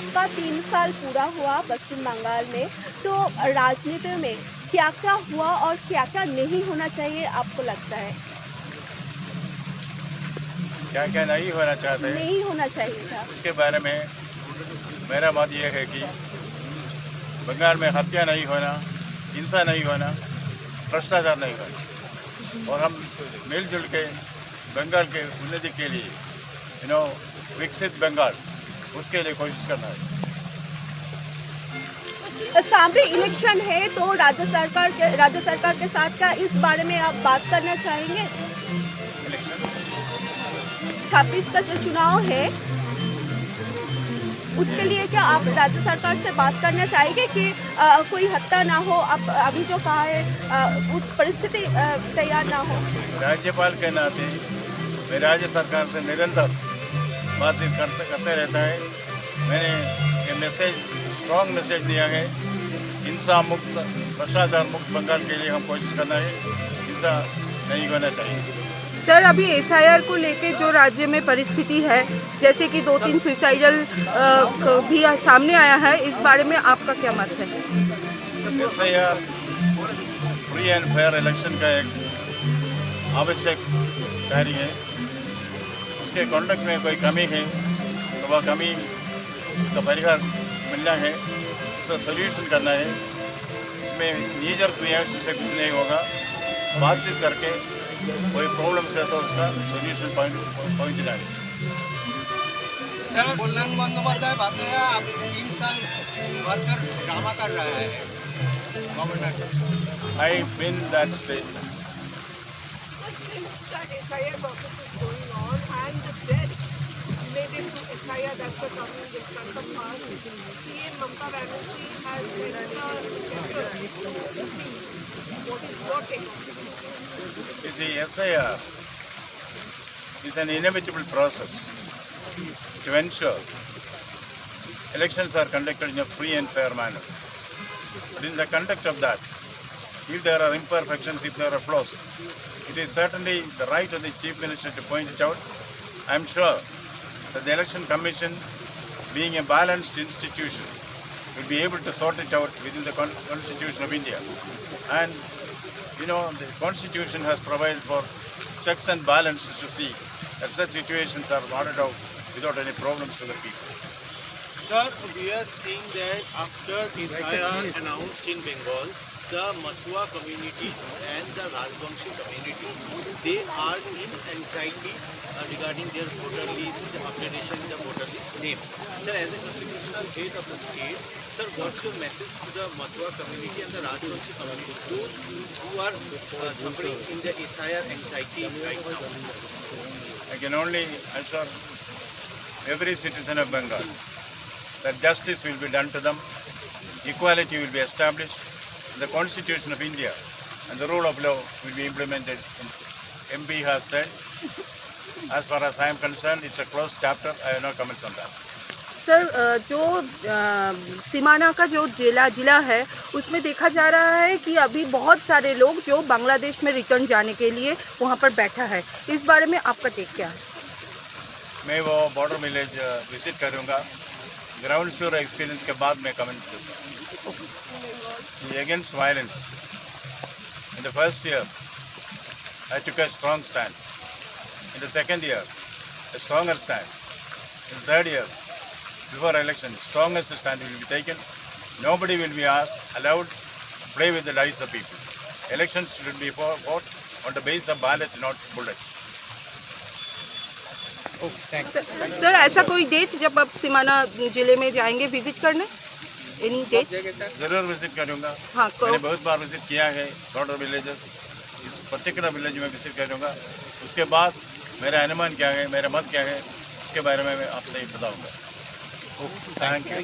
आपका 3 साल पूरा हुआ पश्चिम बंगाल में, तो राजनीति में क्या-क्या हुआ और क्या-क्या नहीं होना चाहिए आपको लगता है? क्या क्या नहीं होना चाहते नहीं होना चाहिए था। उसके बारे में मेरा मत ये है कि बंगाल में हत्या नहीं होना, हिंसा नहीं होना, भ्रष्टाचार नहीं होना और हम मिलजुल के बंगाल के उन्नति के लिए विकसित बंगाल उसके लिए कोशिश करना है। सामने इलेक्शन है तो राज्य सरकार के साथ क्या इस बारे में आप बात करना चाहेंगे? इलेक्शन 26 का जो चुनाव है, उसके लिए क्या आप राज्य सरकार से बात करना चाहेंगे कि कोई हत्या ना हो? आप अभी जो कहा है उस परिस्थिति तैयार ना हो? राज्यपाल के नाते मैं राज्य सरकार से निरंतर बातचीत करते रहता है। मैंने ये मैसेज स्ट्रॉन्ग मैसेज दिया है, हिंसा मुक्त भ्रष्टाचार मुक्त बंगाल के लिए हम कोशिश करना है, हिंसा नहीं होना चाहिए। सर, अभी एसआईआर को लेके जो राज्य में परिस्थिति है, जैसे कि 2-3 सुसाइडल भी सामने आया है, इस बारे में आपका क्या मत है? SIR free and fair election का एक आवश्यक कार्य है। उसके कंडक्ट में कोई कमी है तो वह कमी का परिहार मिलना है, उसका सोल्यूशन करना है। इसमें नीजर क्रिएशन से कुछ नहीं होगा, बातचीत करके कोई प्रॉब्लम है तो उसका सोल्यूशन पहुँचना है। सर, कल्याण बंदोपाध्याय बताया अब 3 साल वर्कर ड्रामा कर रहा है governor. I been that stage. Since that SIR process is going on and the deaths related to SIR that's coming in front of us, CM Mamata Banerjee has sent a letter to EC. What is your take on this? You see, SIR is an inevitable process to ensure elections are conducted in a free and fair manner. But in the context of that, if there are imperfections, if there are flaws, it is certainly the right of the Chief Minister to point it out. I am sure that the Election Commission, being a balanced institution, will be able to sort it out within the Constitution of India. And the Constitution has provided for checks and balances to see that such situations are sorted out without any problems to the people. Sir, we are seeing that after SIR announced in Bengal, the Matua community and the Rajbangshi community, they are in anxiety regarding their voter list, the updation in the voter list name. Sir, as a constitutional head of the state, sir, what's your message to the Matua community and the Rajbangshi community, those who are suffering in the SIR anxiety right now? I can only assure every citizen of Bengal that justice will be done to them, equality will be established, the Constitution of India and the rule of law will be implemented. MP has said, as far as I am concerned, it's a closed chapter. I have no comments on that. Sir, जो सीमाना का जो जिला है, उसमें देखा जा रहा है कि अभी बहुत सारे लोग जो बांग्लादेश में रिटर्न जाने के लिए वहाँ पर बैठा है, इस बारे में आपका टेक क्या है? मैं वो बॉर्डर विलेज विजिट करूँगा, ग्राउंड फ्लोर एक्सपीरियंस के बाद मैं कमेंट करूँगा। Against violence, in the first year, I took a strong stand. In the second year, a stronger stand. In the third year, before election, strongest stand will be taken. Nobody will be allowed to play with the lives of people. Elections should be fought on the basis of ballot, not bullets. Sir, ऐसा कोई date जब आप सीमाना जिले में जाएंगे visit करने? Any date? जरूर visit करूँगा। हाँ, मैंने बहुत बार विजिट किया है बॉर्डर विलेजेस, इस पर्टिकुलर विलेज में विजिट करूँगा। उसके बाद मेरा अनुमान क्या है, मेरा मत क्या है, उसके बारे में मैं आपसे बताऊँगा। Thank you.